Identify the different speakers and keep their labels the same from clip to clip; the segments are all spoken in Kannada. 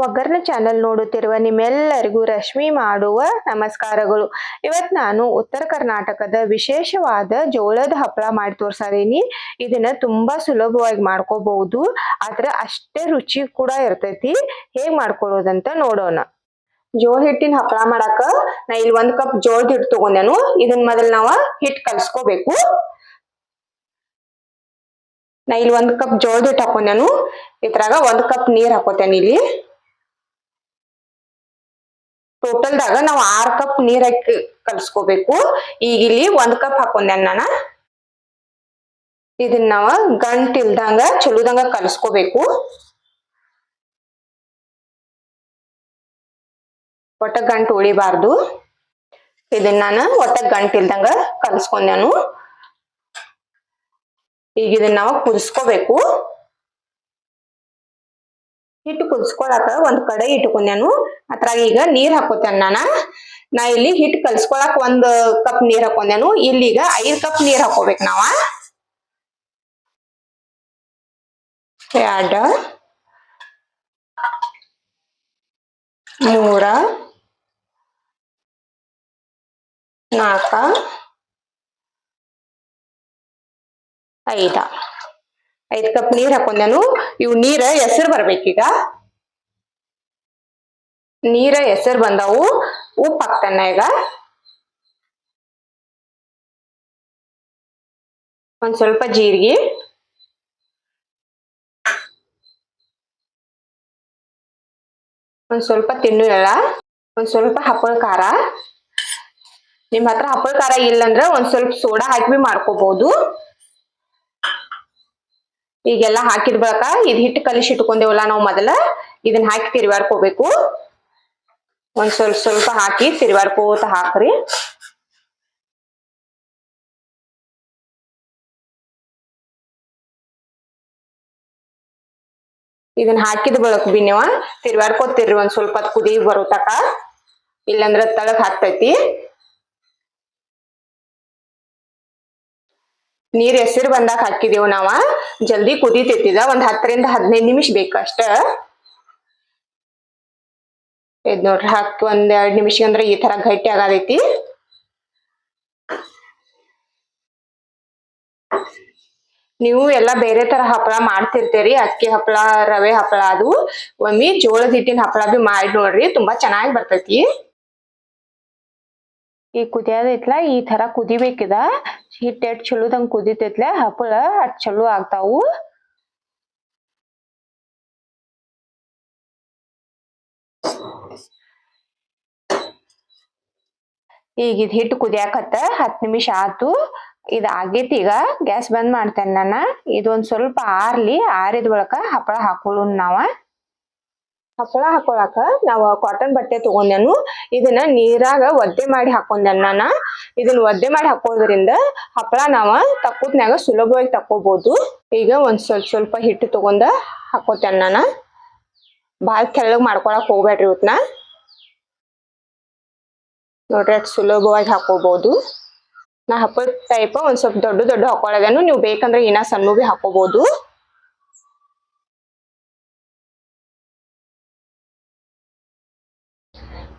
Speaker 1: ಒಗ್ಗರಣೆ ಚಾನೆಲ್ ನೋಡುತ್ತಿರುವ ನಿಮ್ಮೆಲ್ಲರಿಗೂ ರಶ್ಮಿ ಮಾಡುವ ನಮಸ್ಕಾರಗಳು. ಇವತ್ತು ನಾನು ಉತ್ತರ ಕರ್ನಾಟಕದ ವಿಶೇಷವಾದ ಜೋಳದ ಹಪ್ಪಳ ಮಾಡಿ ತೋರ್ಸಾದೀನಿ. ಇದನ್ನ ತುಂಬಾ ಸುಲಭವಾಗಿ ಮಾಡ್ಕೋಬಹುದು, ಆದ್ರೆ ಅಷ್ಟೇ ರುಚಿ ಕೂಡ ಇರ್ತೈತಿ. ಹೇಗ್ ಮಾಡ್ಕೊಳ್ಳೋದಂತ ನೋಡೋಣ. ಜೋಳ ಹಿಟ್ಟಿನ ಹಪ್ಪಳ ಮಾಡಾಕ ನಾ ಇಲ್ಲಿ 1 ಕಪ್ ಜೋಳದ ಹಿಟ್ಟು ತಗೊಂಡೇನು. ಇದನ್ನ ಮೊದಲು ನಾವ ಹಿಟ್ಟು ಕಲ್ಸ್ಕೋಬೇಕು. ನಾ ಇಲ್ಲಿ 1 ಕಪ್ ಜೋಳದ ಹಿಟ್ಟು ಹಾಕೊಂಡೇನು. ಇದ್ರಾಗ 1 ಕಪ್ ನೀರ್ ಹಾಕೋತೇನೆ. ಇಲ್ಲಿ ಟೋಟಲ್ದಾಗ ನಾವು 6 ಕಪ್ ನೀರ್ ಹಾಕಿ ಕಲ್ಸ್ಕೋಬೇಕು. ಈಗ ಇಲ್ಲಿ 1 ಕಪ್ ಹಾಕೊಂಡೆ ನಾನು. ಇದನ್ನ ನಾವ ಗಂಟಿಲ್ದಂಗ ಚಲೋದಂಗ ಕಲ್ಸ್ಕೋಬೇಕು. ಒಟ್ಟ ಗಂಟು ಉಳಿಬಾರ್ದು. ಇದನ್ನ ನಾನು ಒಟ್ಟ ಗಂಟಿಲ್ದಂಗ ಕಲ್ಸ್ಕೊಂಡೆನು. ಈಗ ಇದನ್ನ ನಾವು ಕುದಿಸ್ಕೋಬೇಕು. ಹಿಟ್ಟು ಕುದಿಸ್ಕೊಳಕ ಒಂದ್ ಕಡೆ ಇಟ್ಕೊಂಡೇನು. ಅದ್ರಾಗ ಈಗ ನೀರ್ ಹಾಕೋತೇನೆ ನಾ ಇಲ್ಲಿ ಹಿಟ್ಟು ಕಲ್ಸ್ಕೊಳಕ್ 1 ಕಪ್ ನೀರ್ ಹಾಕೊಂಡೇನು. ಇಲ್ಲಿಗ 5 ಕಪ್ ನೀರ್ ಹಾಕೋಬೇಕು ನಾವ. 2 3 4 5 ಕಪ್ ನೀರ್ ಹಾಕೊಂಡೇನು. ಇವು ನೀರ ಹೆಸರು ಬರ್ಬೇಕೀಗ. ನೀರ ಹೆಸರು ಬಂದವು. ಉಪ್ಪು ಹಾಕ್ತೇನೆ ಈಗ. ಒಂದ್ ಸ್ವಲ್ಪ ಜೀರಿಗೆ, ಒಂದ್ ಸ್ವಲ್ಪ ತಿನ್ನು ಎಳ್ಳ, ಒಂದ್ ಸ್ವಲ್ಪ ಹಪ್ಪಳ ಖಾರ. ನಿಮ್ ಹತ್ರ ಹಪ್ಪಳ ಖಾರ ಇಲ್ಲಂದ್ರ ಒಂದ್ ಸ್ವಲ್ಪ ಸೋಡಾ ಹಾಕಿ ಮಾಡ್ಕೋಬಹುದು. ಈಗೆಲ್ಲ ಹಾಕಿದ ಬಳಿಕ ಇದು ಹಿಟ್ಟು ಕಲಿಸಿ ಇಟ್ಕೊಂಡೇವಲ್ಲ ನಾವು ಮೊದಲ, ಇದನ್ನ ಹಾಕಿ ತಿರುವಾಡ್ಕೋಬೇಕು. ಒಂದ್ ಸ್ವಲ್ಪ ಹಾಕಿ ತಿರುವಾಡ್ಕೋತ ಹಾಕ್ರಿ. ಇದನ್ನ ಹಾಕಿದ ಬಳಕ ಬಿ ನೀವು ತಿರುವಾಡ್ಕೋತಿರ್ರಿ ಒಂದ್ ಸ್ವಲ್ಪ ಕುದಿ ಬರೋ ತಕ, ಇಲ್ಲಂದ್ರ ತಳಗ್ ಹಾಕ್ತೈತಿ. ನೀರ್ ಹೆಸರು ಬಂದಾಗ ಹಾಕಿದೇವು ನಾವ. ಜಲ್ದಿ ಕುದಿತೈತಿದ. ಒಂದ್ 10 ರಿಂದ 15 ನಿಮಿಷ ಬೇಕಷ್ಟ. ಇದ್ ನೋಡ್ರಿ, ಹಾಕಿ 1-2 ನಿಮಿಷ ಅಂದ್ರೆ ಈ ತರ ಗಟ್ಟಿ ಆಗತೈತಿ. ನೀವು ಎಲ್ಲಾ ಬೇರೆ ತರ ಹಪ್ಪಳ ಮಾಡ್ತಿರ್ತೀರಿ, ಅಕ್ಕಿ ಹಪ್ಪಳ, ರವೆ ಹಪ್ಪಳ. ಅದು ಒಮ್ಮೆ ಜೋಳದ ಹಿಟ್ಟಿನ ಹಪ್ಪಳ ಬಿ ಮಾಡಿ ನೋಡ್ರಿ, ತುಂಬಾ ಚೆನ್ನಾಗಿ ಬರ್ತೈತಿ. ಈ ಕುದಿಯೋದೈತ್ಲ ಈ ತರ ಕುದಿಬೇಕಿದ. ಹಿಟ್ಟು ಎಷ್ಟ್ ಚಲೋದಂಗ್ ಕುದಿತೈತ್ಲ ಹಪ್ಪಳ ಅಷ್ಟ್ ಚಲೋ ಆಗ್ತಾವು. ಈಗ ಇದ್ ಹಿಟ್ಟು ಕುದಿಯಾಕತ್ತ 10 ನಿಮಿಷ ಆತು. ಇದ್ ಆಗೇತಿ. ಈಗ ಗ್ಯಾಸ್ ಬಂದ್ ಮಾಡ್ತೇನೆ ನಾನು. ಇದೊಂದ್ ಸ್ವಲ್ಪ ಆರ್ಲಿ. ಆರಿದ ಬಳಿಕ ಹಪ್ಪಳ ಹಾಕೊಳ್ಳೋಣ ನಾವ. ಹಪ್ಪಳ ಹಾಕೊಳಕ ನಾವು ಕಾಟನ್ ಬಟ್ಟೆ ತಗೊಂಡೇನು. ಇದನ್ನ ನೀರಾಗ ಒದ್ದೆ ಮಾಡಿ ಹಾಕೊಂಡೇನ್ ನಾನು. ಇದನ್ನ ಒದ್ದೆ ಮಾಡಿ ಹಾಕೋದ್ರಿಂದ ಹಪ್ಪಳ ನಾವ ತಕ್ಕುದ್ನ್ಯಾಗ ಸುಲಭವಾಗಿ ತಕ್ಕೋಬಹುದು. ಈಗ ಒಂದ್ ಸ್ವಲ್ಪ ಹಿಟ್ಟು ತಗೊಂಡ ಹಾಕೋತೇನೆ ನಾನು. ಬಾಳ ತೆಳ್ಳಗ್ ಮಾಡ್ಕೊಳಕ್ ಹೋಗ್ಬೇಡ್ರಿ ಇವತ್ನ. ನೋಡ್ರಿ ಅಷ್ಟ್ ಸುಲಭವಾಗಿ ಹಾಕೋಬಹುದು. ನಾ ಹಪ್ಪಳ ಟೈಪ್ ಒಂದ್ ಸ್ವಲ್ಪ ದೊಡ್ಡ ಹಾಕೊಳ್ಳೋದೇನು. ನೀವು ಬೇಕಂದ್ರೆ ಇನ್ನ ಸಣ್ಣ ಬಿ ಹಾಕೋಬಹುದು.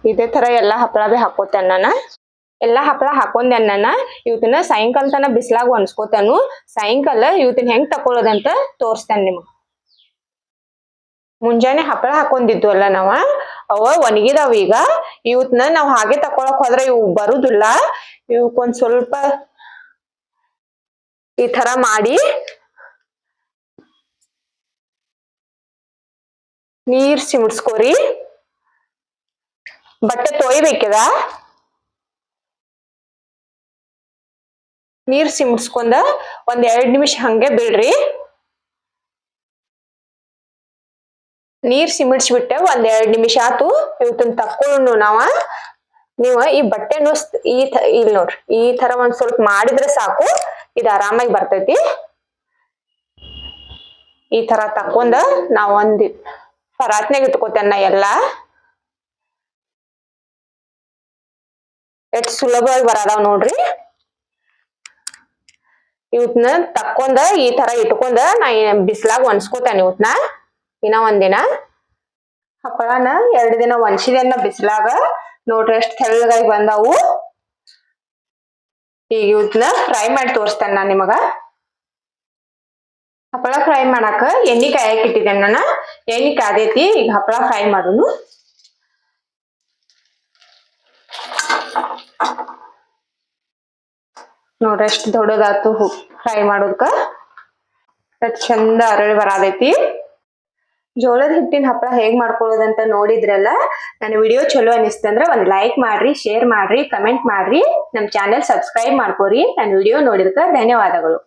Speaker 1: ಇದೇ ತರ ಎಲ್ಲಾ ಹಪ್ಪಳ ಬಿ ಹಾಕೋತೇನೆ ನಾನು. ಎಲ್ಲಾ ಹಪ್ಪಳ ಹಾಕೊಂಡೇನ್ ನಾನು. ಇವತ್ತನ್ನ ಸಾಯಂಕಾಲ ತನ ಬಿಸ್ಲಾಗ ಒಣಸ್ಕೋತೇನು. ಸಾಯಂಕಾಲ ಇವತ್ತಿನ ಹೆಂಗ್ ತಕೊಳ್ಳೋದಂತ ತೋರಿಸ್ತೇನೆ ನಿಮ್ಗೆ. ಮುಂಜಾನೆ ಹಪ್ಪಳ ಹಾಕೊಂಡಿದ್ವಲ್ಲ ನಾವ, ಅವ ಒಣಗಿದಾವ. ಈಗ ಇವತ್ನ ನಾವ್ ಹಾಗೆ ತಕೊಳಕ್ ಹೋದ್ರೆ ಇವು ಬರುದಿಲ್ಲ. ಇವಕ್ಕೊಂದ್ ಸ್ವಲ್ಪ ಈ ತರ ಮಾಡಿ ನೀರ್ ಸಿಮ್ಸ್ಕೋರಿ. ಬಟ್ಟೆ ತೊಯ್ಬೇಕಿದ. ನೀರ್ ಸಿಮ್ಸ್ಕೊಂಡ ಒಂದ್ 2 ನಿಮಿಷ ಹಂಗೆ ಬಿಡ್ರಿ. ನೀರ್ ಸಿಮಿಡ್ಸ್ಬಿಟ್ಟೆ 1-2 ನಿಮಿಷ ಆತು. ಇವತ್ತನ್ನ ತಕ್ಕೊಳ್ಳೋಣ ನಾವ. ನೀವು ಈ ಬಟ್ಟೆನು ಇಲ್ಲಿ ನೋಡ್ರಿ ಈ ತರ ಒಂದ್ ಸ್ವಲ್ಪ ಮಾಡಿದ್ರೆ ಸಾಕು. ಇದು ಆರಾಮಾಗಿ ಬರ್ತೈತಿ. ಈ ತರ ತಕೊಂಡ ನಾವ್ ಒಂದ್ ಪರಾತ್ನ್ಯಾಗ ಇಟ್ಕೋತೇನ ಎಲ್ಲಾ. ಎಷ್ಟ್ ಸುಲಭವಾಗಿ ಬರದಾವ್ ನೋಡ್ರಿ. ಇವತ್ನ ತಕ್ಕೊಂಡ ಈ ತರ ಇಟ್ಕೊಂಡ ನಾ ಬಿಸ್ಲಾಗ ಒಣಸ್ಕೋತೇನೆ ಇವತ್ನ ಇನ್ನ ಒಂದಿನ. ಹಪ್ಪಳನ 2 ದಿನ ಒಣಸಿದೆನ್ನ ಬಿಸಿಲಾಗ. ನೋಡ್ರಿ ಎಷ್ಟ್ ತೆಳ್ಳಗಾಗಿ ಬಂದಾವು. ಈಗ ಇವನ್ನ ಫ್ರೈ ಮಾಡಿ ತೋರಿಸ್ತೇನೆ ನಾನ್ ನಿಮಗ. ಹಪ್ಪಳ ಫ್ರೈ ಮಾಡಾಕ ಎಣ್ಣೆ ಕಾಯಕ್ ಇಟ್ಟಿದ್ದೇನೆ ನಾನು. ಎಣ್ಣೆ ಕಾದೈತಿ, ಈಗ ಹಪ್ಪಳ ಫ್ರೈ ಮಾಡೋನು. ನೋಡ್ರಿ ಎಷ್ಟ್ ದೊಡ್ಡದಾತು ಫ್ರೈ ಮಾಡೋದಕ್ಕ. ಚಂದ ಅರಳಿ ಬರಾದೈತಿ. ಜೋಳದ ಹಿಟ್ಟಿನ ಹಪ್ಪಳ ಹೇಗ್ ಮಾಡ್ಕೊಳ್ಳೋದಂತ ನೋಡಿದ್ರಲ್ಲ. ನನ್ನ ವಿಡಿಯೋ ಚಲೋ ಅನಿಸ್ತಂದ್ರ ಒಂದ್ ಲೈಕ್ ಮಾಡ್ರಿ, ಶೇರ್ ಮಾಡ್ರಿ, ಕಮೆಂಟ್ ಮಾಡ್ರಿ. ನಮ್ ಚಾನೆಲ್ ಸಬ್ಸ್ಕ್ರೈಬ್ ಮಾಡ್ಕೋರಿ. ನನ್ನ ವಿಡಿಯೋ ನೋಡಿದಕ್ಕ ಧನ್ಯವಾದಗಳು.